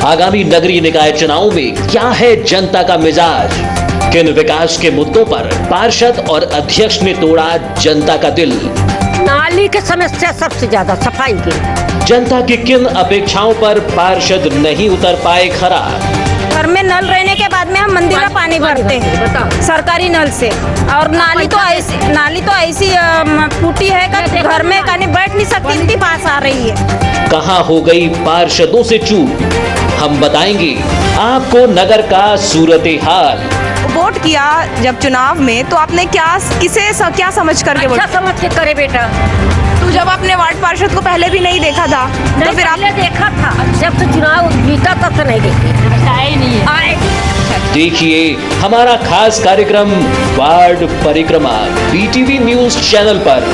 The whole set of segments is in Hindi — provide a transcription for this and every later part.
आगामी नगरीय निकाय चुनाव में क्या है जनता का मिजाज? किन विकास के मुद्दों पर पार्षद और अध्यक्ष ने तोड़ा जनता का दिल? नाली की समस्या सबसे ज्यादा, सफाई की। जनता की किन अपेक्षाओं पर पार्षद नहीं उतर पाए खरा? घर में नल रहने के बाद में हम मंदिर का पानी भरते हैं सरकारी नल से, और नाली तो ऐसी टूटी है कि घर में कहीं बैठ नहीं सकती, इतनी पास आ रही है। कहां हो गई पार्षदों से चूक? हम बताएंगे आपको नगर का सूरत हाल। वोट किया जब चुनाव में, तो आपने क्या समझ करके वोट? अच्छा समझ के करे बेटा। तो जब आपने वार्ड पार्षद को पहले भी नहीं देखा था, तो फिर आपने देखा था, जब से चुनाव जीता तब से नहीं देखी, आए नहीं है। देखिए हमारा खास कार्यक्रम वार्ड परिक्रमा बीटीवी न्यूज चैनल पर।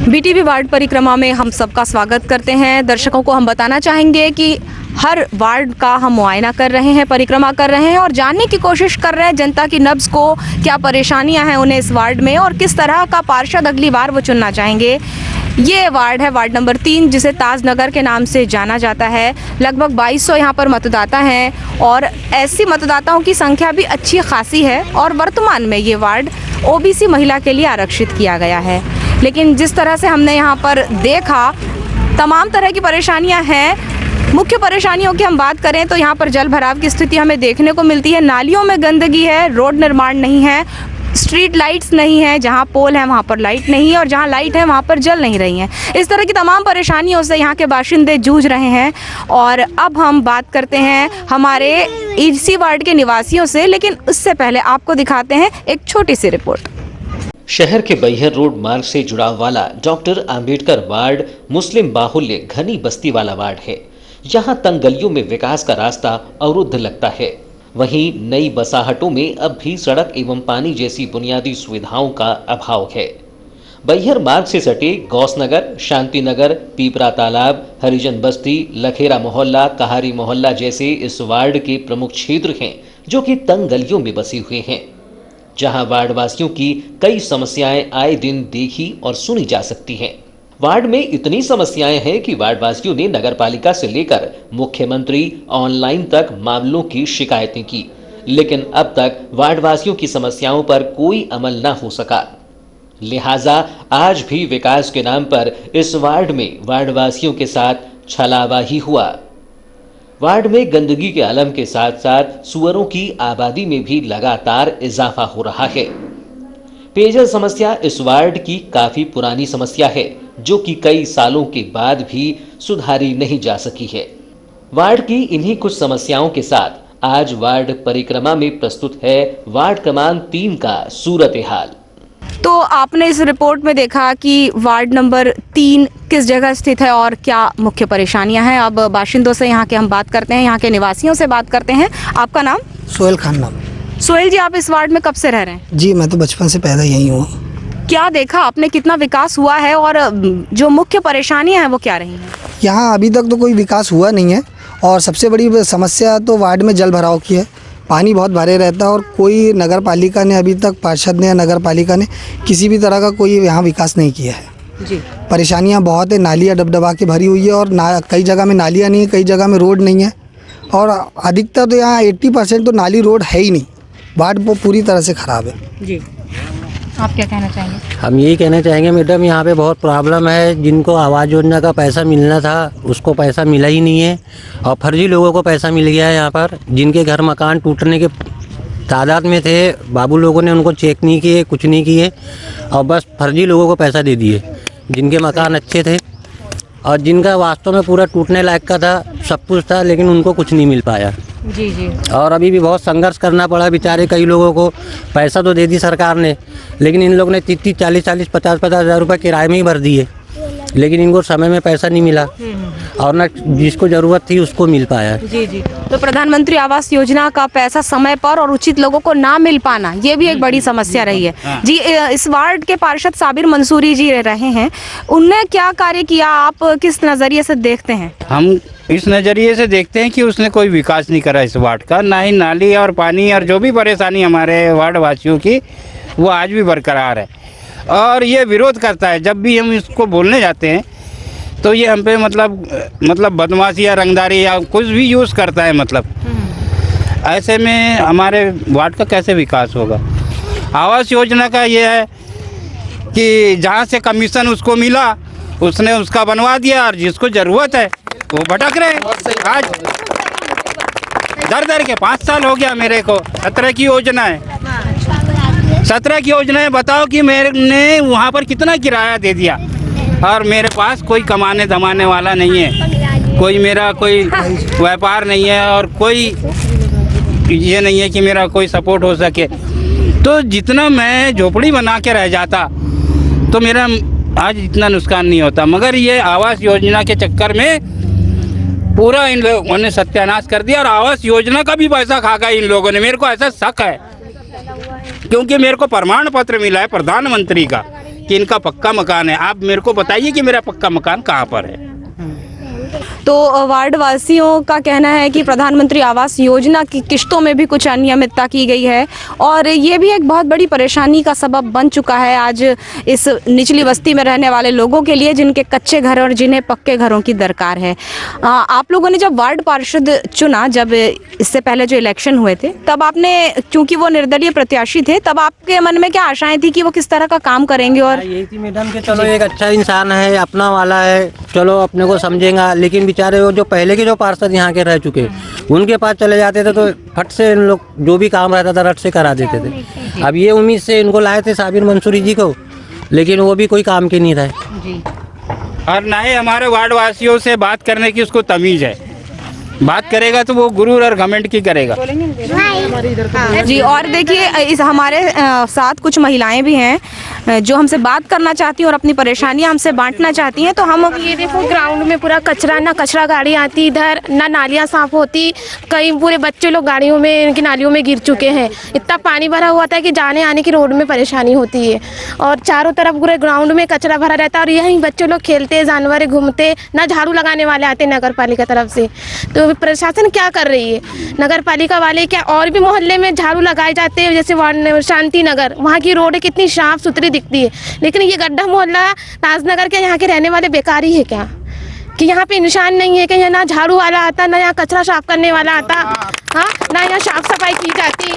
बीटीवी वार्ड परिक्रमा में हम सबका स्वागत करते हैं। दर्शकों को हम बताना चाहेंगे कि हर वार्ड का हम मुआयना कर रहे हैं, परिक्रमा कर रहे हैं और जानने की कोशिश कर रहे हैं जनता की नब्ज को, क्या परेशानियां हैं उन्हें इस वार्ड में और किस तरह का पार्षद अगली बार वो चुनना चाहेंगे। ये वार्ड है वार्ड नंबर 3, जिसे ताज नगर के नाम से जाना जाता है। लगभग 2200 यहाँ पर मतदाता हैं और ऐसी मतदाताओं की संख्या भी अच्छी खासी है और वर्तमान में ये वार्ड ओबीसी महिला के लिए आरक्षित किया गया है। लेकिन जिस तरह से हमने यहाँ पर देखा, तमाम तरह की परेशानियाँ हैं। मुख्य परेशानियों की हम बात करें तो यहाँ पर जल भराव की स्थिति हमें देखने को मिलती है, नालियों में गंदगी है, रोड निर्माण नहीं है, स्ट्रीट लाइट्स नहीं है, जहाँ पोल है वहाँ पर लाइट नहीं है और जहाँ लाइट है वहाँ पर जल नहीं रही है। इस तरह की तमाम परेशानियों से यहाँ के बाशिंदे जूझ रहे हैं। और अब हम बात करते हैं हमारे इसी वार्ड के निवासियों से, लेकिन उससे पहले आपको दिखाते हैं एक छोटी सी रिपोर्ट। शहर के बैहर रोड मार्ग से जुड़ाव वाला डॉक्टर आम्बेडकर वार्ड मुस्लिम बाहुल्य घनी बस्ती वाला वार्ड है। यहाँ तंग गलियों में विकास का रास्ता अवरुद्ध लगता है। वहीं नई बसाहटों में अब भी सड़क एवं पानी जैसी बुनियादी सुविधाओं का अभाव है। बैहर मार्ग से सटे गौसनगर, शांति नगर, पीपरा तालाब, हरिजन बस्ती, लखेरा मोहल्ला, कहारी मोहल्ला जैसे इस वार्ड के प्रमुख क्षेत्र हैं जो कि तंग गलियों में बसे हुए हैं, जहां वार्ड वासियों की कई समस्याएं आए दिन देखी और सुनी जा सकती हैं। वार्ड में इतनी समस्याएं हैं कि वार्ड वासियों ने नगरपालिका से लेकर मुख्यमंत्री ऑनलाइन तक मामलों की शिकायतें की, लेकिन अब तक वार्ड वासियों की समस्याओं पर कोई अमल न हो सका। लिहाजा आज भी विकास के नाम पर इस वार्ड में वार्ड वासियों के साथ छलावा ही हुआ। वार्ड में गंदगी के आलम के साथ साथ सुअरों की आबादी में भी लगातार इजाफा हो रहा है। पेयजल समस्या इस वार्ड की काफी पुरानी समस्या है जो कि कई सालों के बाद भी सुधारी नहीं जा सकी है। वार्ड की इन्हीं कुछ समस्याओं के साथ आज वार्ड परिक्रमा में प्रस्तुत है वार्ड क्रमांक 3 का सूरत हाल। तो आपने इस रिपोर्ट में देखा कि वार्ड नंबर 3 किस जगह स्थित है और क्या मुख्य परेशानियां हैं। अब बाशिंदों से यहाँ के हम बात करते हैं, यहाँ के निवासियों से बात करते हैं। आपका नाम? सोहेल खान नाम। सोहेल जी, आप इस वार्ड में कब से रह रहे हैं? जी मैं तो बचपन से पैदा यही हूँ। क्या देखा आपने, कितना विकास हुआ है और जो मुख्य परेशानियां हैं वो क्या रही हैं? यहाँ अभी तक तो कोई विकास हुआ नहीं है और सबसे बड़ी समस्या तो वार्ड में जल भराव की है। पानी बहुत भरे रहता है और कोई नगर पालिका ने अभी तक, पार्षद ने या नगर पालिका ने किसी भी तरह का कोई यहाँ विकास नहीं किया है। जी, परेशानियाँ बहुत है, नालियाँ डबडबा के भरी हुई है और कई जगह में नालियाँ नहीं है, कई जगह में रोड नहीं है और अधिकतर तो यहाँ 80% तो नाली रोड है ही नहीं। वार्ड वो पूरी तरह से ख़राब है। जी, आप क्या कहना चाहेंगे? हम यही कहना चाहेंगे मैडम, यहाँ पे बहुत प्रॉब्लम है। जिनको आवास योजना का पैसा मिलना था उसको पैसा मिला ही नहीं है और फर्जी लोगों को पैसा मिल गया है। यहाँ पर जिनके घर मकान टूटने के तादाद में थे, बाबू लोगों ने उनको चेक नहीं किए, कुछ नहीं किए और बस फर्जी लोगों को पैसा दे दिए। जिनके मकान अच्छे थे और जिनका वास्तव में पूरा टूटने लायक का था, सब कुछ था, लेकिन उनको कुछ नहीं मिल पाया। जी जी। और अभी भी बहुत संघर्ष करना पड़ा बेचारे कई लोगों को। पैसा तो दे दी सरकार ने, लेकिन इन लोगों ने 30-30, 40-40, 50-50 हज़ार रुपये किराए में ही भर दिए, लेकिन इनको समय में पैसा नहीं मिला और न जिसको ज़रूरत थी उसको मिल पाया। जी जी। तो प्रधानमंत्री आवास योजना का पैसा समय पर और उचित लोगों को ना मिल पाना, ये भी एक बड़ी समस्या रही है। जी, इस वार्ड के पार्षद साबिर मंसूरी जी रहे हैं, उनने क्या कार्य किया, आप किस नज़रिए से देखते हैं? हम इस नज़रिए से देखते हैं कि उसने कोई विकास नहीं करा इस वार्ड का, ना ही नाली और पानी और जो भी परेशानी हमारे वार्ड वासियों की वो आज भी बरकरार है। और ये विरोध करता है, जब भी हम इसको बोलने जाते हैं तो ये हम पे मतलब बदमाशी या रंगदारी या कुछ भी यूज़ करता है। मतलब ऐसे में हमारे वार्ड का कैसे विकास होगा। आवास योजना का ये है कि जहाँ से कमीशन उसको मिला उसने उसका बनवा दिया, और जिसको ज़रूरत है वो भटक रहे हैं। आज दर के 5 साल हो गया मेरे को। 17 की योजना है, 17 की योजना है। बताओ कि मैंने वहाँ पर कितना किराया दे दिया, और मेरे पास कोई कमाने धमाने वाला नहीं है, कोई मेरा कोई व्यापार नहीं है, और कोई ये नहीं है कि मेरा कोई सपोर्ट हो सके। तो जितना मैं झोपड़ी बना के रह जाता तो मेरा आज इतना नुकसान नहीं होता। मगर ये आवास योजना के चक्कर में पूरा इन लोगों ने सत्यानाश कर दिया, और आवास योजना का भी पैसा खा गया इन लोगों ने। मेरे को ऐसा शक है, क्योंकि मेरे को प्रमाण पत्र मिला है प्रधानमंत्री का कि इनका पक्का मकान है। आप मेरे को बताइए कि मेरा पक्का मकान कहाँ पर है। तो वार्ड वासियों का कहना है कि प्रधानमंत्री आवास योजना की किश्तों में भी कुछ अनियमितता की गई है, और ये भी एक बहुत बड़ी परेशानी का सबब बन चुका है आज इस निचली बस्ती में रहने वाले लोगों के लिए, जिनके कच्चे घर और जिन्हें पक्के घरों की दरकार है। आप लोगों ने जब वार्ड पार्षद चुना, जब इससे पहले जो इलेक्शन हुए थे, तब आपने, क्योंकि वो निर्दलीय प्रत्याशी थे, तब आपके मन में क्या आशाएं थी कि वो किस तरह का काम करेंगे? और यही थी मैडम कि चलो एक अच्छा इंसान है, अपना वाला है, चलो अपने को समझेगा। लेकिन बेचारे वो जो पहले के जो पार्षद यहाँ के रह चुके, उनके पास चले जाते थे तो फट से इन लोग जो भी काम रहता था रट से करा देते थे। अब ये उम्मीद से इनको लाए थे साबिर मंसूरी जी को, लेकिन वो भी कोई काम के नहीं रहे। और ना ही हमारे वार्ड वासियों से बात करने की उसको तमीज़ है। बात करेगा तो वो गुरूर और घमंड की करेगा। जी, और देखिए इस हमारे साथ कुछ महिलाएं भी हैं जो हमसे बात करना चाहती हैं और अपनी परेशानियां हमसे बांटना चाहती हैं। तो हम ये देखो, ग्राउंड में पूरा कचरा, ना कचरा गाड़ी आती इधर, ना नालियाँ साफ होती। कई पूरे बच्चे लोग गाड़ियों में, इनकी नालियों में गिर चुके हैं। इतना पानी भरा हुआ था कि जाने आने की रोड में परेशानी होती है, और चारों तरफ पूरे ग्राउंड में कचरा भरा रहता है, और यहीं बच्चे लोग खेलते, जानवर घूमते, ना झाड़ू लगाने वाले आते नगर पालिका तरफ से। तो प्रशासन क्या कर रही है? नगर पालिका वाले क्या, और भी मोहल्ले में झाड़ू लगाए जाते हैं, जैसे वार्ड शांति नगर, वहाँ की रोड कितनी साफ सुथरी दिखती है, लेकिन ये गड्ढा मोहल्ला राजनगर के यहाँ के रहने वाले बेकारी है क्या? कि यहाँ पे इंसान नहीं है कि यहाँ ना झाड़ू वाला आता, ना यहाँ कचरा साफ करने वाला आता, हाँ, ना यहाँ साफ सफाई की जाती।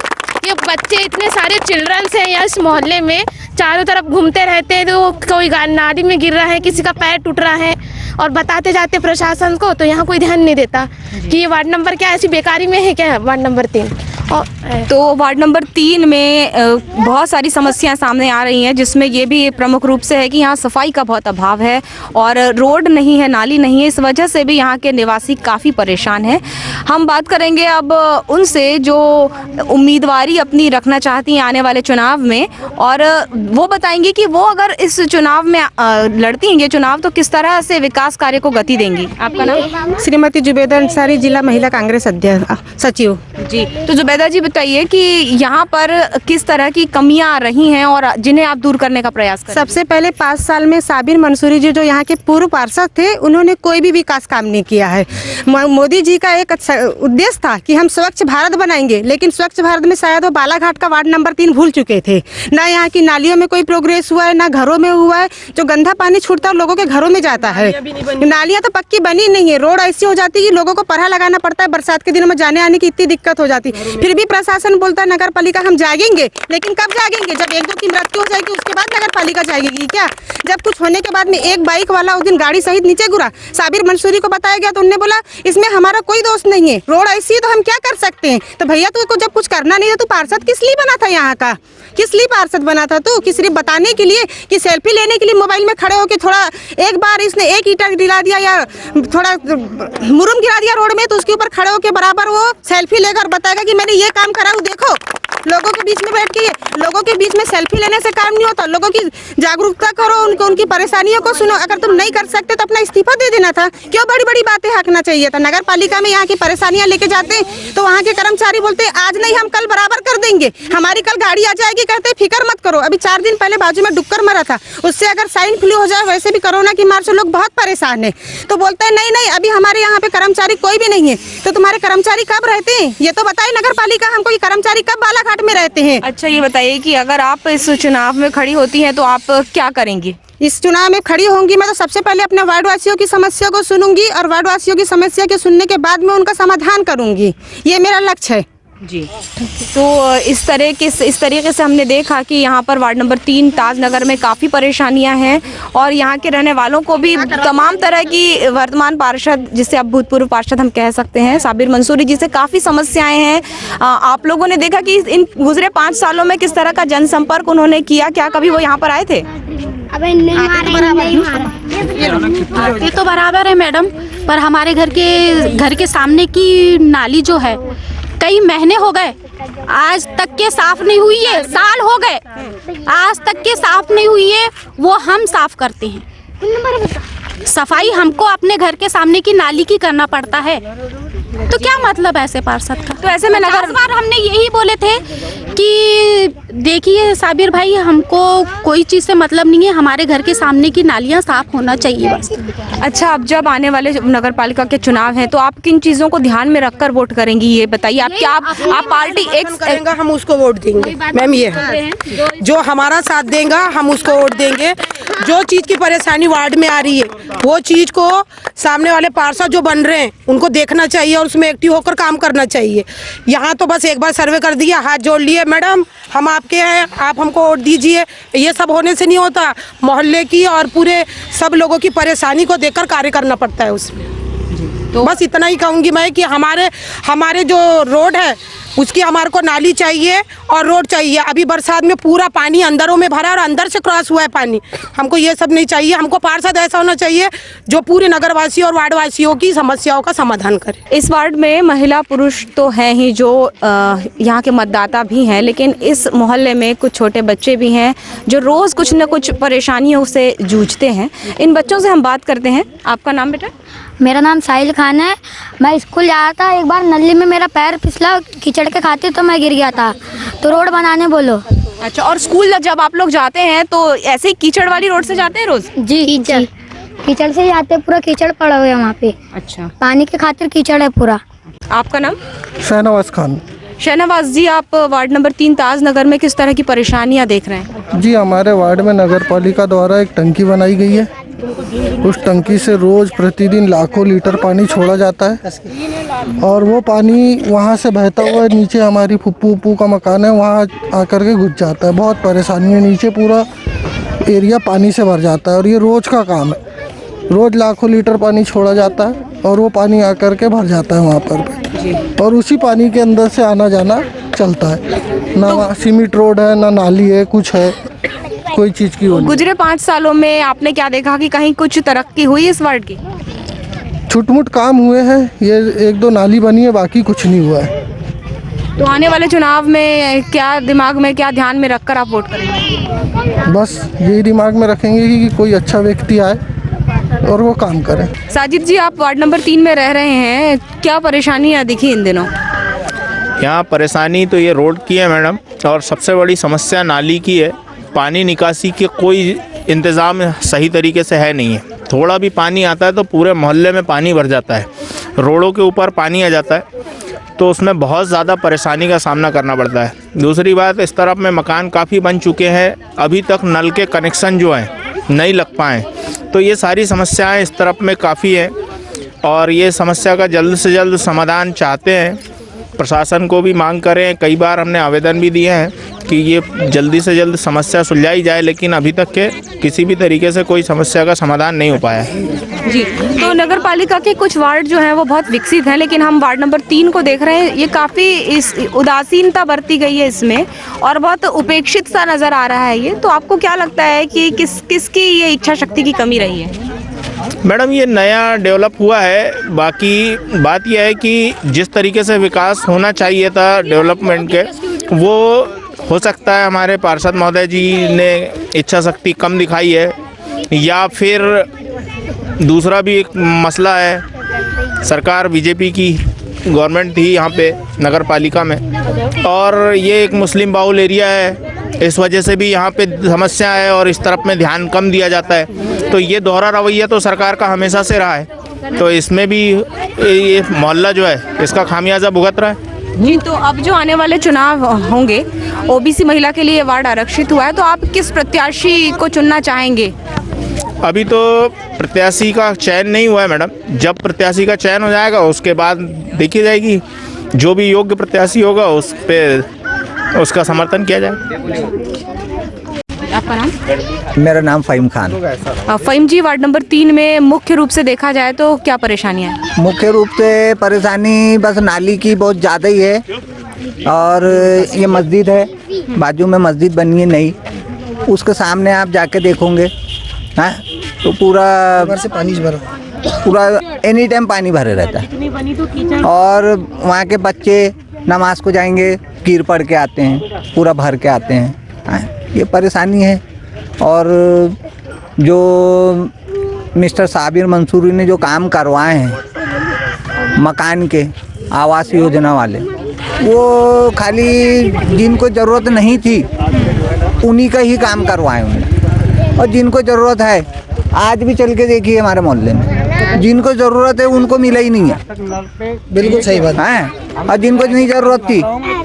ये बच्चे इतने सारे चिल्ड्रंस हैं यहाँ इस मोहल्ले में, चारों तरफ घूमते रहते हैं, तो कोई नाली में गिर रहा है, किसी का पैर टूट रहा है, और बताते जाते प्रशासन को, तो यहाँ कोई ध्यान नहीं देता कि ये वार्ड नंबर क्या ऐसी बेकारी में है क्या, वार्ड नंबर 3। और तो वार्ड नंबर 3 में बहुत सारी समस्याएं सामने आ रही हैं, जिसमें ये भी प्रमुख रूप से है कि यहाँ सफाई का बहुत अभाव है, और रोड नहीं है, नाली नहीं है। इस वजह से भी यहाँ के निवासी काफ़ी परेशान हैं। हम बात करेंगे अब उनसे जो उम्मीदवारी अपनी रखना चाहती हैं आने वाले चुनाव में, और वो बताएंगे कि वो अगर इस चुनाव में लड़ती हैं ये चुनाव, तो किस तरह से विकास कार्य को गति देंगी। आपका नाम? श्रीमती जुबेदा अंसारी, जिला महिला कांग्रेस अध्यक्ष सचिव। जी, तो जुबैदा जी बताइए कि यहाँ पर किस तरह की कमियां आ रही हैं और जिन्हें आप दूर करने का प्रयास करें। सबसे पहले 5 साल में साबिर मंसूरी जी जो यहाँ के पूर्व पार्षद थे, उन्होंने कोई भी विकास काम नहीं किया है। मोदी जी का एक अच्छा उद्देश्य था कि हम स्वच्छ भारत बनाएंगे, लेकिन स्वच्छ भारत में शायद वो बालाघाट का वार्ड नंबर 3 भूल चुके थे। ना यहाँ की नालियों में कोई प्रोग्रेस हुआ है, ना घरों में हुआ है। जो गंदा पानी छूटता है लोगों के घरों में जाता है। नालियाँ तो पक्की बनी नहीं है, रोड ऐसी हो जाती है कि लोगों को पहरा लगाना पड़ता है। बरसात के दिनों में जाने आने की इतनी दिक्कत हो जाती है। फिर भी प्रशासन बोलता है नगर पालिका हम जागेंगे, लेकिन कब जागेंगे? जब 1-2 की मृत्यु हो जाएगी उसके बाद नगर पालिका जाएगी क्या? जब कुछ होने के बाद में एक बाइक वाला उस दिन गाड़ी सहित नीचे गिरा, साबिर मंसूरी को बताया गया तो उन्होंने बोला इसमें हमारा कोई दोष नहीं है, रोड ऐसी है तो हम क्या कर सकते हैं। तो भैया तो जब कुछ करना नहीं था तो पार्षद किस लिए बना था? यहाँ का किस लिए पार्षद बना था? तो सिर्फ बताने के लिए कि सेल्फी लेने के लिए मोबाइल में खड़े होकर थोड़ा एक बार इसने एक ईंटा गिरा दिया या थोड़ा मुरुम गिरा दिया रोड में, तो उसके ऊपर खड़े होकर बराबर वो सेल्फी लेकर बताएगा कि मैंने ये काम करा हूँ। देखो, लोगों के बीच में बैठ के लोगों के बीच में सेल्फी लेने से काम नहीं होता। लोगों की जागरूकता करो, उनको उनकी परेशानियों को सुनो। अगर तुम नहीं कर सकते तो अपना इस्तीफा दे देना था। क्यों बड़ी बड़ी बातें हाँकना चाहिए था? नगर पालिका में यहाँ की परेशानियां लेके जाते तो वहाँ के कर्मचारी बोलते आज नहीं हम कल बराबर कर देंगे, हमारी कल गाड़ी आ जाएगी, कहते फिक्र मत करो। अभी 4 4 दिन पहले बाजू में डुक्कर मरा था, उससे अगर स्वाइन फ्लू हो जाए, वैसे भी कोरोना की मार से लोग बहुत परेशान है। तो बोलते हैं नहीं नहीं अभी हमारे यहाँ पे कर्मचारी कोई भी नहीं है। तो तुम्हारे कर्मचारी कब रहते हैं ये तो बताइए, नगर पालिका हमको, ये कर्मचारी कब बालाघाट में रहते हैं। अच्छा ये बताइए कि अगर आप इस चुनाव में खड़ी होती हैं तो आप क्या करेंगी? इस चुनाव में खड़ी होंगी मैं तो सबसे पहले अपने वार्ड वासियों की समस्या को सुनूंगी और वार्ड वासियों की समस्या के सुनने के बाद में उनका समाधान करूंगी, ये मेरा लक्ष्य है जी। तो इस तरीके से हमने देखा कि यहाँ पर वार्ड नंबर 3 ताजनगर में काफ़ी परेशानियाँ हैं और यहाँ के रहने वालों को भी तमाम तरह की वर्तमान पार्षद, जिसे अब भूतपूर्व पार्षद हम कह सकते हैं, साबिर मंसूरी जी से काफ़ी समस्याएं हैं। आप लोगों ने देखा कि इन गुजरे 5 सालों में किस तरह का जनसंपर्क उन्होंने किया, क्या कभी वो यहाँ पर आए थे? ये तो बराबर है मैडम, पर हमारे घर के सामने की नाली जो है कई महीने हो गए आज तक के साफ नहीं हुई है, साल हो गए आज तक के साफ नहीं हुई है, वो हम साफ करते हैं। सफाई हमको अपने घर के सामने की नाली की करना पड़ता है, तो क्या मतलब ऐसे पार्षद का? तो ऐसे में नगर बार हमने यही बोले थे कि देखिए साबिर भाई, हमको कोई चीज़ से मतलब नहीं है, हमारे घर के सामने की नालियाँ साफ होना चाहिए बस। अच्छा, अब जब आने वाले नगर पालिका के चुनाव हैं तो आप किन चीज़ों को ध्यान में रखकर वोट करेंगी, ये बताइए। आप क्या आप पार्टी एक करेंगे हम उसको वोट देंगे मैम, ये है जो हमारा साथ देगा हम उसको वोट देंगे। जो चीज़ की परेशानी वार्ड में आ रही है वो चीज़ को सामने वाले पार्षद जो बन रहे हैं उनको देखना चाहिए और उसमें एक्टिव होकर काम करना चाहिए। यहाँ तो बस एक बार सर्वे कर दिया, हाथ जोड़ लिए, मैडम हम आपके हैं, आप हमको वोट दीजिए, ये सब होने से नहीं होता। मोहल्ले की और पूरे सब लोगों की परेशानी को देखकर कार्य करना पड़ता है उसमें। तो बस इतना ही कहूँगी मैं कि हमारे जो रोड है उसकी हमारे को नाली चाहिए और रोड चाहिए। अभी बरसात में पूरा पानी अंदरों में भरा और अंदर से क्रॉस हुआ है पानी, हमको ये सब नहीं चाहिए। हमको पार्षद ऐसा होना चाहिए जो पूरे नगरवासियों और वार्डवासियों की समस्याओं का समाधान करे। इस वार्ड में महिला पुरुष तो हैं ही जो यहाँ के मतदाता भी हैं, लेकिन इस मोहल्ले में कुछ छोटे बच्चे भी हैं जो रोज़ कुछ न कुछ परेशानियों से जूझते हैं। इन बच्चों से हम बात करते हैं। आपका नाम बेटा? मेरा नाम साहिल खान है। मैं स्कूल जा रहा था, एक बार नली में मेरा पैर फिसला कीचड़ के खाते तो मैं गिर गया था, तो रोड बनाने बोलो। अच्छा, और स्कूल जब आप लोग जाते हैं तो ऐसे ही कीचड़ वाली रोड से जाते हैं रोज? जी कीचड़ से जाते, पूरा कीचड़ पड़ा हुआ है वहाँ पे। अच्छा, पानी के खातिर कीचड़ है पूरा। आपका नाम? शहनवाज खान। शहनवाज जी, आप वार्ड नंबर 3 ताजनगर में किस तरह की परेशानियां देख रहे हैं? जी, हमारे वार्ड में नगर पालिका द्वारा एक टंकी बनाई गई है। उस टंकी से रोज़ प्रतिदिन लाखों लीटर पानी छोड़ा जाता है और वो पानी वहाँ से बहता हुआ नीचे हमारी फुप्पू का मकान है, वहाँ आकर के घुस जाता है। बहुत परेशानी है, नीचे पूरा एरिया पानी से भर जाता है और ये रोज़ का काम है। रोज़ लाखों लीटर पानी छोड़ा जाता है और वो पानी आकर के भर जाता है वहाँ पर, और उसी पानी के अंदर से आना जाना चलता है। ना सीमेंट रोड है, ना नाली है, कुछ है, कोई चीज़ की। गुजरे 5 सालों में आपने क्या देखा कि कहीं कुछ तरक्की हुई इस वार्ड की? छुटमुट काम हुए हैं, ये 1-2 नाली बनी है, बाकी कुछ नहीं हुआ है। तो आने वाले चुनाव में क्या दिमाग में, क्या ध्यान में रखकर आप वोट करेंगे? बस यही दिमाग में रखेंगे कि कोई अच्छा व्यक्ति आए और वो काम करे। साजिद जी, आप वार्ड नंबर 3 में रह रहे हैं, क्या परेशानियाँ दिखी इन दिनों? यहाँ परेशानी तो ये रोड की है मैडम, और सबसे बड़ी समस्या नाली की है। पानी निकासी के कोई इंतज़ाम सही तरीके से है नहीं है। थोड़ा भी पानी आता है तो पूरे मोहल्ले में पानी भर जाता है, रोडों के ऊपर पानी आ जाता है, तो उसमें बहुत ज़्यादा परेशानी का सामना करना पड़ता है। दूसरी बात, इस तरफ में मकान काफ़ी बन चुके हैं, अभी तक नल के कनेक्शन जो हैं नहीं लग पाए, तो ये सारी समस्याएं इस तरफ में काफ़ी हैं और ये समस्या का जल्द से जल्द समाधान चाहते हैं। प्रशासन को भी मांग करें, कई बार हमने आवेदन भी दिए हैं कि ये जल्दी से जल्द समस्या सुलझाई जाए, लेकिन अभी तक के किसी भी तरीके से कोई समस्या का समाधान नहीं हो पाया है। जी, तो नगर पालिका के कुछ वार्ड जो हैं वो बहुत विकसित हैं, लेकिन हम वार्ड नंबर 3 को देख रहे हैं, ये काफ़ी इस उदासीनता बरती गई है इसमें और बहुत उपेक्षित सा नज़र आ रहा है ये। तो आपको क्या लगता है कि किसकी ये इच्छा शक्ति की कमी रही है? मैडम, ये नया डेवलप हुआ है, बाकी बात यह है कि जिस तरीके से विकास होना चाहिए था डेवलपमेंट के, वो हो सकता है हमारे पार्षद महोदय जी ने इच्छा शक्ति कम दिखाई है, या फिर दूसरा भी एक मसला है, सरकार बीजेपी की गवर्नमेंट थी यहाँ पे नगर पालिका में, और ये एक मुस्लिम बाहुल एरिया है, इस वजह से भी यहाँ पे समस्या है और इस तरफ में ध्यान कम दिया जाता है। तो ये दोहरा रवैया तो सरकार का हमेशा से रहा है, तो इसमें भी ये मोहल्ला जो है इसका खामियाजा भुगत रहा है। जी, तो अब जो आने वाले चुनाव होंगे, ओबीसी महिला के लिए वार्ड आरक्षित हुआ है, तो आप किस प्रत्याशी को चुनना चाहेंगे? अभी तो प्रत्याशी का चयन नहीं हुआ है मैडम, जब प्रत्याशी का चयन हो जाएगा उसके बाद देखी जाएगी, जो भी योग्य प्रत्याशी होगा उस पे उसका समर्थन किया जाएगा। आपका नाम? मेरा नाम फ़हीम खान। फ़हीम जी, वार्ड नंबर 3 में मुख्य रूप से देखा जाए तो क्या परेशानियाँ हैं? मुख्य रूप से परेशानी बस नाली की बहुत ज़्यादा ही है, और ये मस्जिद है, बाजू में मस्जिद बनी है नई, उसके सामने आप जाके देखोगे हाँ तो पूरा से पानी भरा, पूरा एनी टाइम पानी भरे रहता है, और वहाँ के बच्चे नमाज को जाएंगे गिर पड़ के आते हैं, पूरा भर के आते हैं हाँ, ये परेशानी है। और जो मिस्टर साबिर मंसूरी ने जो काम करवाए हैं मकान के आवास योजना वाले, वो खाली जिनको ज़रूरत नहीं थी उन्हीं का ही काम करवाए उन्होंने, और जिनको ज़रूरत है आज भी चल के देखिए हमारे मोहल्ले में, जिनको ज़रूरत है उनको मिला ही नहीं है। बिल्कुल सही बात है, और जिनको नहीं ज़रूरत थी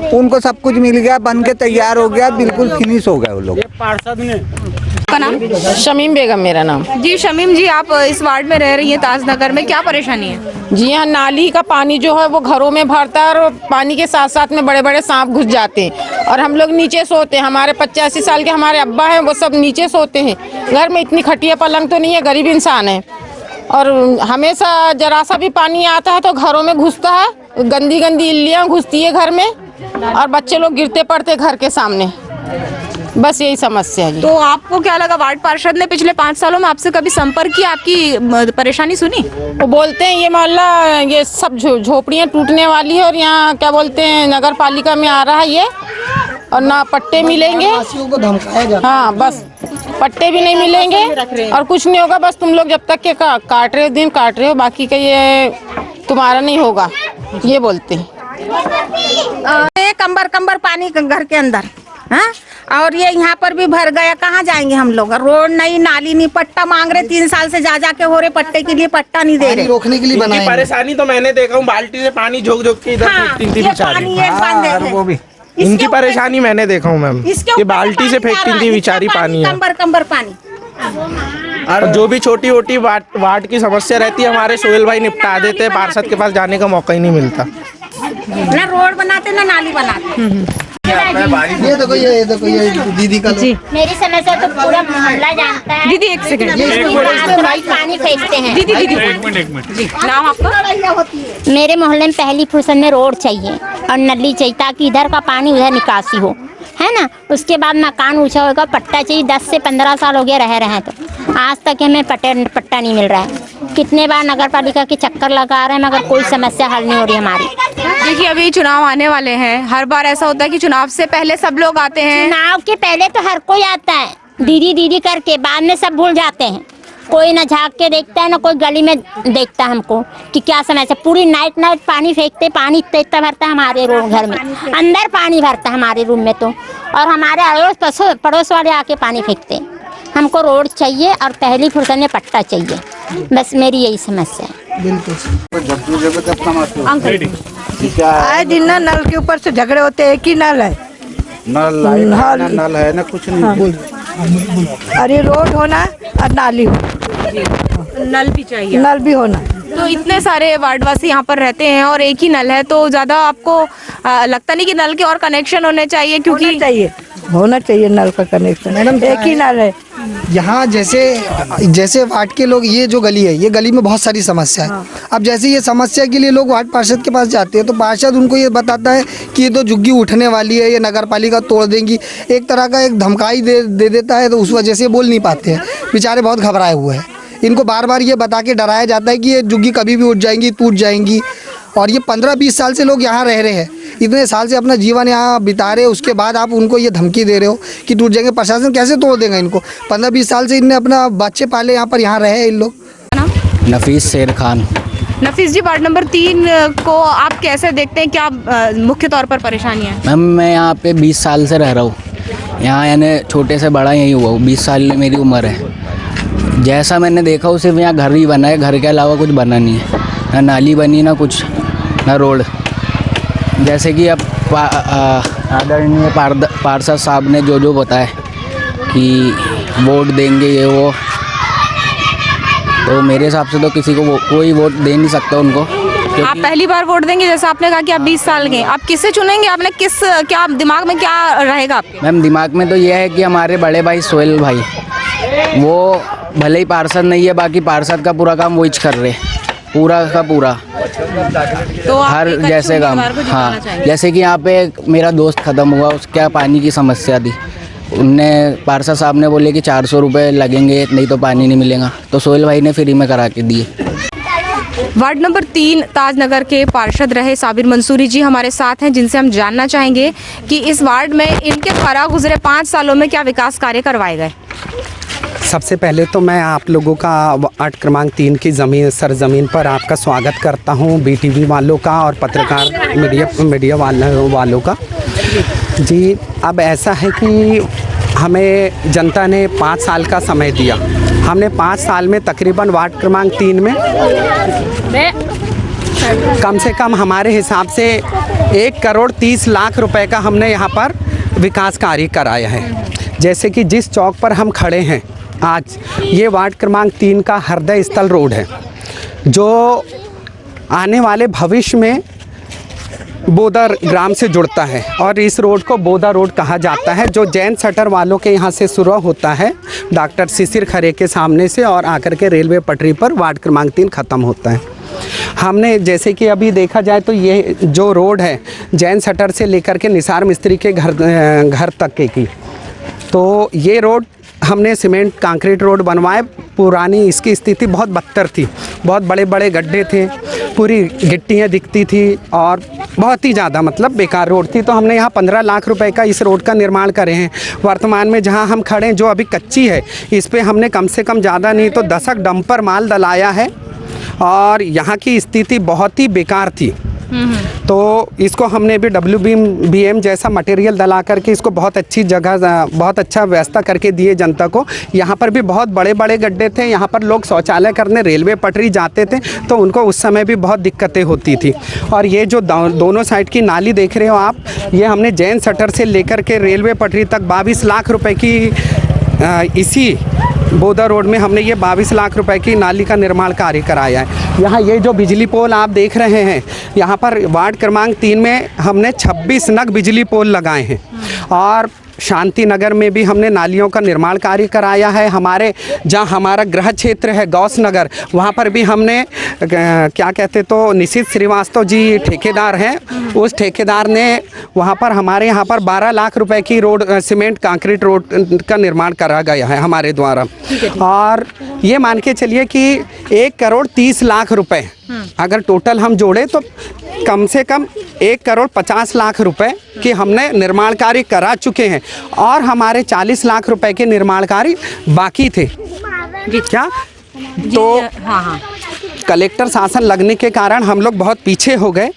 उनको सब कुछ मिल गया, बन के तैयार हो गया, बिल्कुल फिनिश हो गए वो लोग। आपका नाम? शमीम बेगम मेरा नाम। जी शमीम जी, आप इस वार्ड में रह रही हैं ताजनगर में, क्या परेशानी है? जी हाँ, नाली का पानी जो है वो घरों में भरता है, और पानी के साथ साथ में बड़े बड़े सांप घुस जाते हैं, और हम लोग नीचे सोते हैं। हमारे 85 साल के हमारे अब्बा हैं, वो सब नीचे सोते हैं। घर में इतनी खटिया पलंग तो नहीं है, गरीब इंसान है, और हमेशा जरा सा भी पानी आता है तो घरों में घुसता है, गंदी गंदी इल्लियाँ घुसती है घर में, और बच्चे लोग गिरते पड़ते घर के सामने। बस यही समस्या है। तो आपको क्या लगा, वार्ड पार्षद ने पिछले 5 सालों में आपसे कभी संपर्क किया, आपकी परेशानी सुनी? वो बोलते हैं ये मोहल्ला ये सब झोपड़ियाँ टूटने वाली है, और यहाँ क्या बोलते हैं नगर पालिका में आ रहा है ये, और ना पट्टे मिलेंगे, हाँ बस पट्टे भी नहीं मिलेंगे और कुछ नहीं होगा, बस तुम लोग जब तक के काट रहे हो दिन काट रहे हो, बाकी का ये तुम्हारा नहीं होगा, ये बोलते हैं। कंबर पानी घर के अंदर हाँ, और ये यहाँ पर भी भर गया, कहाँ जाएंगे हम लोग? रोड नहीं, नाली नहीं, पट्टा मांग रहे, 3 साल से जा के हो रहे, पट्टे के लिए पट्टा नहीं दे रहे। रोकने के लिए बनाए परेशानी तो मैंने देखा हूँ, बाल्टी से पानी झोंक झोंक के इधर फेंकती थी बेचारी। वो भी इनकी परेशानी मैंने देखा हूँ मैम, ये बाल्टी से फेंकती थी बेचारी पानी है। कंबर पानी। और जो भी छोटी मोटी वार्ड की समस्या रहती है हमारे सोहेल भाई निपटा देते हैं, पार्षद के पास जाने का मौका ही नहीं मिलता। ना रोड बनाते ना नाली बनाते। ये देखो ये दीदी का जी, मेरी समस्या तो पूरा मोहल्ला जानता है। दीदी एक सेकंड, पानी फेंकते हैं। दीदी एक मिनट जी, नाम आपका? मेरे मोहल्ले में पहली फुर्सत में रोड चाहिए और नली चाहिए, ताकि इधर का पानी उधर निकासी हो, है ना। उसके बाद मकान ऊंचा होगा, पट्टा चाहिए। 10 से 15 साल हो गया रह रहे हैं, तो आज तक हमें पट्टा नहीं मिल रहा है। कितने बार नगर पालिका के चक्कर लगा रहे हैं, मगर कोई समस्या हल नहीं हो रही हमारी। देखिए, अभी चुनाव आने वाले हैं, हर बार ऐसा होता है कि चुनाव से पहले सब लोग आते हैं। चुनाव के पहले तो हर कोई आता है दीदी दीदी करके, बाद में सब भूल जाते हैं। कोई ना झाँक के देखता है, ना कोई गली में देखता है हमको कि क्या समस्या। पूरी नाइट पानी फेंकते, पानी इतना भरता है हमारे रूम घर में, अंदर पानी भरता है हमारे रूम में तो, और हमारे अड़ोस पड़ोस वाले आके पानी फेंकते। हमको रोड चाहिए और पहली फुर्सत में पट्टा चाहिए, बस मेरी यही समस्या है। आए दिन ना नल के ऊपर से झगड़े होते हैं, एक ही नल है, नल है ना कुछ नहीं। अरे रोड होना और नाली हो, नल भी चाहिए, नल भी होना। तो इतने सारे वार्डवासी यहाँ पर रहते हैं और एक ही नल है, तो ज़्यादा आपको लगता नहीं कि नल के और कनेक्शन होने चाहिए? क्योंकि होना चाहिए नल का कनेक्शन। मैडम, एक ही नल है यहाँ। जैसे वार्ड के लोग, ये जो गली है, ये गली में बहुत सारी समस्या है। अब जैसे ये समस्या के लिए लोग वार्ड पार्षद के पास जाते हैं, तो पार्षद उनको ये बताता है कि ये तो झुग्गी उठने वाली है, ये नगर पालिका तोड़ देंगी, एक तरह का एक धमकाई दे देता है, तो उस वजह से बोल नहीं पाते हैं। बेचारे बहुत घबराए हुए हैं। इनको बार बार ये बता के डराया जाता है कि ये झुग्गी कभी भी उठ जाएंगी, टूट जाएंगी। और ये 15-20 साल से लोग यहाँ रह रहे हैं, इतने साल से अपना जीवन यहाँ बिता रहे हैं, उसके बाद आप उनको ये धमकी दे रहे हो कि टूट जाएंगे। प्रशासन कैसे तोड़ देगा इनको? 15-20 साल से इनने अपना बच्चे पाले, यहाँ रहे हैं इन लोग। नफीस शेर खान। नफीस जी, वार्ड नंबर 3 को आप कैसे देखते हैं? क्या मुख्य तौर पर परेशानी है? मैम, मैं यहाँ पे 20 साल से रह रहा हूँ। यहाँ यानी छोटे से बड़ा यही हुआ हूँ, 20 साल मेरी उम्र है। जैसा मैंने देखा उसे यहाँ घर ही बना है, घर के अलावा कुछ बना नहीं है, ना नाली बनी ना कुछ, ना रोड। जैसे कि अब आदरणीय पार्षद साहब ने जो बताया कि वोट देंगे ये वो, तो मेरे हिसाब से तो किसी को कोई वोट दे नहीं सकता उनको। आप पहली बार वोट देंगे, जैसे आपने कहा कि आप 20 साल के, आप किससे चुनेंगे? आपने क्या दिमाग में क्या रहेगा आपके? मैम दिमाग में तो ये है कि हमारे बड़े भाई सोहेल भाई, वो भले ही पार्षद नहीं है, बाकी पार्षद का पूरा काम वो ही कर रहे, पूरा का पूरा, तो हर जैसे काम। हाँ, जैसे कि यहाँ पे मेरा दोस्त ख़त्म हुआ, उसका पानी की समस्या थी, उनने पार्षद साहब ने बोले कि 400 रुपये लगेंगे, नहीं तो पानी नहीं मिलेगा, तो सोहेल भाई ने फ्री में करा के दिए। वार्ड नंबर 3 ताजनगर के पार्षद रहे साबिर मंसूरी जी हमारे साथ हैं, जिनसे हम जानना चाहेंगे कि इस वार्ड में इनके फरा गुजरे 5 सालों में क्या विकास कार्य करवाए गए। सबसे पहले तो मैं आप लोगों का वार्ड क्रमांक 3 की सरजमीन पर आपका स्वागत करता हूं, BTV वालों का और पत्रकार मीडिया वालों का। जी, अब ऐसा है कि हमें जनता ने 5 साल का समय दिया। हमने 5 साल में तकरीबन वार्ड क्रमांक 3 में कम से कम हमारे हिसाब से 1 करोड़ 30 लाख रुपए का हमने यहाँ पर विकास कार्य कराया है। जैसे कि जिस चौक पर हम खड़े हैं आज, ये वार्ड क्रमांक 3 का हृदय स्थल रोड है, जो आने वाले भविष्य में बोदर ग्राम से जुड़ता है और इस रोड को बोदा रोड कहा जाता है, जो जैन शटर वालों के यहाँ से शुरू होता है डॉक्टर शिशिर खरे के सामने से और आकर के रेलवे पटरी पर वार्ड क्रमांक 3 ख़त्म होता है। हमने जैसे कि अभी देखा जाए तो ये जो रोड है जैन शटर से लेकर के निसार मिस्त्री के घर तक की, तो ये रोड हमने सीमेंट कंक्रीट रोड बनवाए। पुरानी इसकी स्थिति बहुत बदतर थी, बहुत बड़े बड़े गड्ढे थे, पूरी गिट्टियाँ दिखती थी और बहुत ही ज़्यादा मतलब बेकार रोड थी। तो हमने यहाँ 15 लाख रुपए का इस रोड का निर्माण करे हैं। वर्तमान में जहाँ हम खड़े हैं, जो अभी कच्ची है, इस पे हमने कम से कम ज़्यादा नहीं तो 10 डंपर माल डलाया है और यहाँ की स्थिति बहुत ही बेकार थी। तो इसको हमने भी WBM जैसा मटेरियल डला करके इसको बहुत अच्छी जगह, बहुत अच्छा व्यवस्था करके दिए जनता को। यहाँ पर भी बहुत बड़े बड़े गड्ढे थे, यहाँ पर लोग शौचालय करने रेलवे पटरी जाते थे तो उनको उस समय भी बहुत दिक्कतें होती थी। और ये जो दोनों साइड की नाली देख रहे हो आप, ये हमने जैन शटर से लेकर के रेलवे पटरी तक 22 लाख रुपए की इसी बोदा रोड में हमने ये 22 लाख रुपए की नाली का निर्माण कार्य कराया है। यहाँ ये जो बिजली पोल आप देख रहे हैं, यहाँ पर वार्ड क्रमांक 3 में हमने 26 नग बिजली पोल लगाए हैं और शांति नगर में भी हमने नालियों का निर्माण कार्य कराया है। हमारे जहाँ हमारा गृह क्षेत्र है गौस नगर, वहाँ पर भी हमने क्या कहते तो निशित श्रीवास्तव जी ठेकेदार हैं, उस ठेकेदार ने वहाँ पर हमारे यहाँ पर 12 लाख रुपए की रोड सीमेंट कंक्रीट रोड का निर्माण करा गया है हमारे द्वारा। और ये मान के चलिए कि 1 करोड़ 30 लाख रुपए अगर टोटल हम जोड़े तो कम से कम 1 करोड़ 50 लाख रुपए की हमने निर्माण कार्य करा चुके हैं और हमारे 40 लाख रुपए के निर्माण कार्य बाकी थे। क्या तो कलेक्टर शासन लगने के कारण हम लोग बहुत पीछे हो गए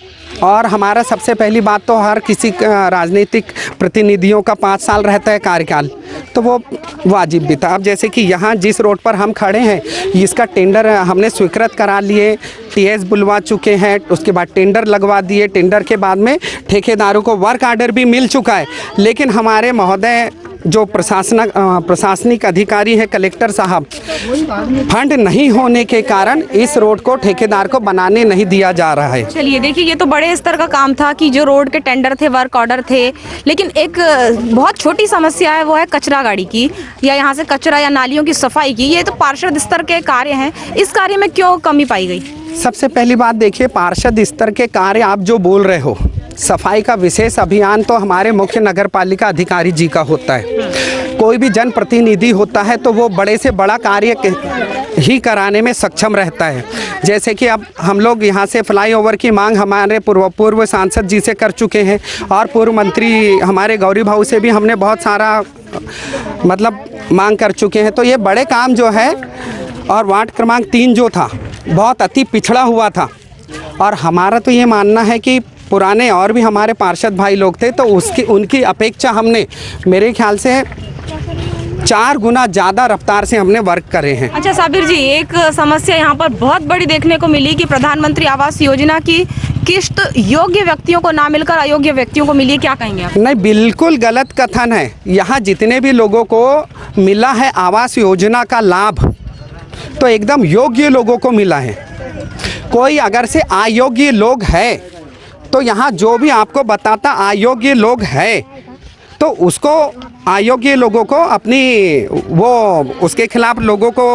और हमारा सबसे पहली बात तो हर किसी राजनीतिक प्रतिनिधियों का 5 साल रहता है कार्यकाल, तो वो वाजिब भी था। अब जैसे कि यहाँ जिस रोड पर हम खड़े हैं इसका टेंडर हमने स्वीकृत करा लिए, TS बुलवा चुके हैं, उसके बाद टेंडर लगवा दिए। टेंडर के बाद में ठेकेदारों को वर्क आर्डर भी मिल चुका है, लेकिन हमारे महोदय जो प्रशासनिक अधिकारी है कलेक्टर साहब, फंड नहीं होने के कारण इस रोड को ठेकेदार को बनाने नहीं दिया जा रहा है। चलिए देखिए, ये तो बड़े स्तर का काम था कि जो रोड के टेंडर थे, वर्क ऑर्डर थे, लेकिन एक बहुत छोटी समस्या है, वो है कचरा गाड़ी की या यहाँ से कचरा या नालियों की सफाई की। ये तो पार्षद स्तर के कार्य हैं, इस कार्य में क्यों कमी पाई गई? सबसे पहली बात देखिए, पार्षद स्तर के कार्य आप जो बोल रहे हो, सफाई का विशेष अभियान तो हमारे मुख्य नगर पालिका अधिकारी जी का होता है। कोई भी जनप्रतिनिधि होता है तो वो बड़े से बड़ा कार्य ही कराने में सक्षम रहता है। जैसे कि अब हम लोग यहाँ से फ्लाईओवर की मांग हमारे पूर्व सांसद जी से कर चुके हैं और पूर्व मंत्री हमारे गौरी भाऊ से भी हमने बहुत सारा मतलब मांग कर चुके हैं। तो ये बड़े काम जो है, और वार्ड क्रमांक 3 जो था बहुत अति पिछड़ा हुआ था और हमारा तो ये मानना है कि पुराने और भी हमारे पार्षद भाई लोग थे, तो उनकी अपेक्षा हमने मेरे ख्याल से 4 गुना ज़्यादा रफ्तार से हमने वर्क करे हैं। अच्छा साबिर जी, एक समस्या यहाँ पर बहुत बड़ी देखने को मिली कि प्रधानमंत्री आवास योजना की किस्त योग्य व्यक्तियों को ना मिलकर अयोग्य व्यक्तियों को मिली, क्या कहेंगे आप? नहीं, बिल्कुल गलत कथन है। यहाँ जितने भी लोगों को मिला है आवास योजना का लाभ, तो एकदम योग्य लोगों को मिला है। कोई अगर से अयोग्य लोग है तो यहाँ जो भी आपको बताता अयोग्य लोग है, तो उसको अयोग्य लोगों को उसके खिलाफ लोगों को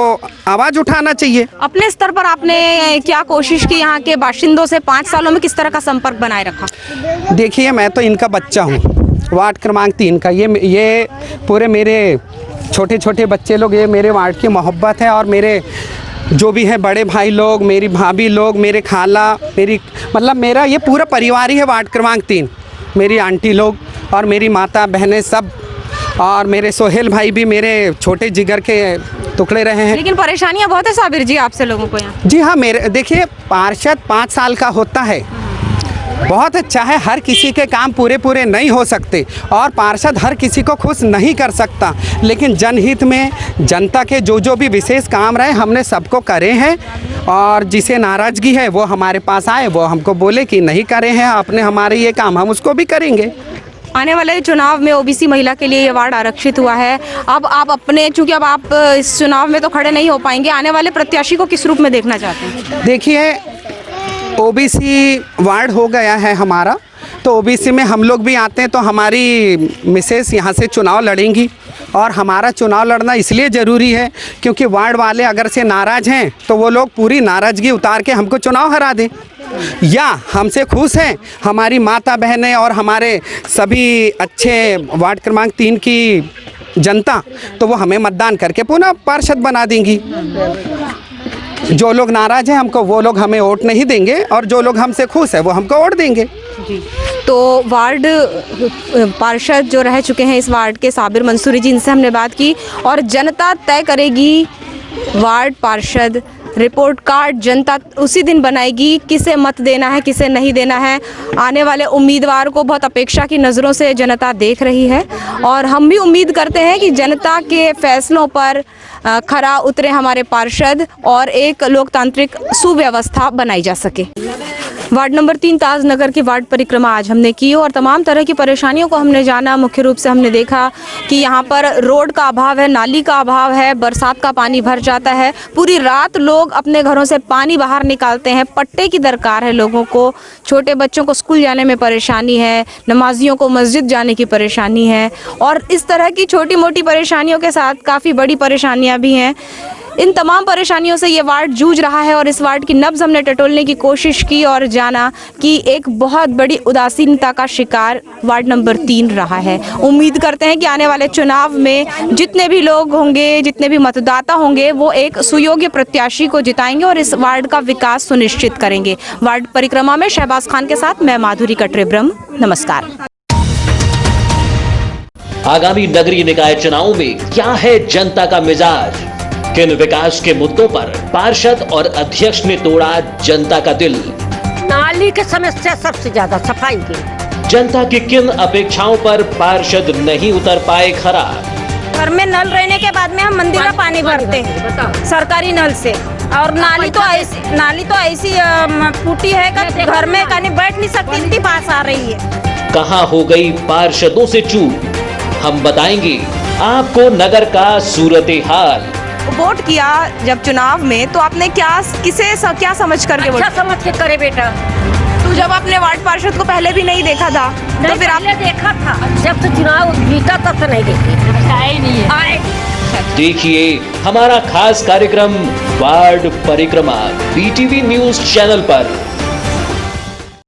आवाज़ उठाना चाहिए। अपने स्तर पर आपने क्या कोशिश की यहाँ के बाशिंदों से 5 सालों में, किस तरह का संपर्क बनाए रखा? देखिए, मैं तो इनका बच्चा हूँ, वार्ड क्रमांक 3 का। ये पूरे मेरे छोटे छोटे बच्चे लोग, ये मेरे वार्ड की मोहब्बत है। और मेरे जो भी है बड़े भाई लोग, मेरी भाभी लोग, मेरे खाला, मेरा ये पूरा परिवार ही है वार्ड क्रमांक 3। मेरी आंटी लोग और मेरी माता बहनें सब, और मेरे सोहेल भाई भी मेरे छोटे जिगर के टुकड़े रहे हैं। लेकिन परेशानियां बहुत है साबिर जी आपसे लोगों को यहाँ। जी हाँ, मेरे देखिए, पार्षद 5 साल का होता है, बहुत अच्छा है। हर किसी के काम पूरे नहीं हो सकते और पार्षद हर किसी को खुश नहीं कर सकता, लेकिन जनहित में जनता के जो भी विशेष काम रहे हमने सबको करे हैं। और जिसे नाराज़गी है वो हमारे पास आए, वो हमको बोले कि नहीं करे हैं अपने हमारे ये काम, हम उसको भी करेंगे। आने वाले चुनाव में ओबीसी महिला के लिए ये वार्ड आरक्षित हुआ है। अब आप अपने, चूंकि अब आप इस चुनाव में तो खड़े नहीं हो पाएंगे, आने वाले प्रत्याशी को किस रूप में देखना चाहते हैं? देखिए, ओबीसी वार्ड हो गया है हमारा, तो ओबीसी में हम लोग भी आते हैं, तो हमारी मिसेस यहाँ से चुनाव लड़ेंगी। और हमारा चुनाव लड़ना इसलिए ज़रूरी है क्योंकि वार्ड वाले अगर से नाराज़ हैं तो वो लोग पूरी नाराज़गी उतार के हमको चुनाव हरा दें, या हमसे खुश हैं हमारी माता बहनें और हमारे सभी अच्छे वार्ड क्रमांक 3 की जनता, तो वो हमें मतदान करके पुनः पार्षद बना देंगी। जो लोग नाराज़ हैं हमको, वो लोग हमें वोट नहीं देंगे, और जो लोग हमसे खुश है वो हमको वोट देंगे। तो वार्ड पार्षद जो रह चुके हैं इस वार्ड के, साबिर मंसूरी जी, इनसे हमने बात की, और जनता तय करेगी वार्ड पार्षद। रिपोर्ट कार्ड जनता उसी दिन बनाएगी, किसे मत देना है, किसे नहीं देना है। आने वाले उम्मीदवार को बहुत अपेक्षा की नज़रों से जनता देख रही है, और हम भी उम्मीद करते हैं कि जनता के फैसलों पर खरा उतरे हमारे पार्षद और एक लोकतांत्रिक सुव्यवस्था बनाई जा सके। वार्ड नंबर 3 ताजनगर की वार्ड परिक्रमा आज हमने की और तमाम तरह की परेशानियों को हमने जाना। मुख्य रूप से हमने देखा कि यहाँ पर रोड का अभाव है, नाली का अभाव है, बरसात का पानी भर जाता है, पूरी रात लोग अपने घरों से पानी बाहर निकालते हैं, पट्टे की दरकार है लोगों को, छोटे बच्चों को स्कूल जाने में परेशानी है, नमाजियों को मस्जिद जाने की परेशानी है, और इस तरह की छोटी मोटी परेशानियों के साथ काफ़ी बड़ी परेशानियाँ भी हैं। इन तमाम परेशानियों से ये वार्ड जूझ रहा है और इस वार्ड की नब्ज़ हमने टटोलने की कोशिश की और जाना कि एक बहुत बड़ी उदासीनता का शिकार वार्ड नंबर 3 रहा है। उम्मीद करते हैं कि आने वाले चुनाव में जितने भी लोग होंगे, जितने भी मतदाता होंगे, वो एक सुयोग्य प्रत्याशी को जिताएंगे और इस वार्ड का विकास सुनिश्चित करेंगे। वार्ड परिक्रमा में शहबाज खान के साथ मैं माधुरी कटरे ब्रह्म, नमस्कार। आगामी नगरीय निकाय चुनाव में क्या है जनता का मिजाज? किन विकास के मुद्दों पर पार्षद और अध्यक्ष ने तोड़ा जनता का दिल? नाली की समस्या सबसे ज्यादा, सफाई की। जनता की किन अपेक्षाओं पर पार्षद नहीं उतर पाए खरा? घर में नल रहने के बाद में हम मंदिर का पानी भरते हैं सरकारी नल से, और नाली तो ऐसी फूटी है कि घर में कहीं बैठ नहीं सकती, इतनी पास आ रही है। कहां हो गई पार्षदों से चूक? हम बताएंगे आपको नगर का सूरत हाल। वोट किया जब चुनाव में, तो आपने क्या समझ करके वोट? अच्छा समझ के करे बेटा। तो जब आपने वार्ड पार्षद को पहले भी नहीं देखा था, तो फिर आपने देखा था? जब से चुनाव जीता तब से नहीं देखी, आए नहीं है। देखिए हमारा खास कार्यक्रम वार्ड परिक्रमा BTV न्यूज चैनल पर।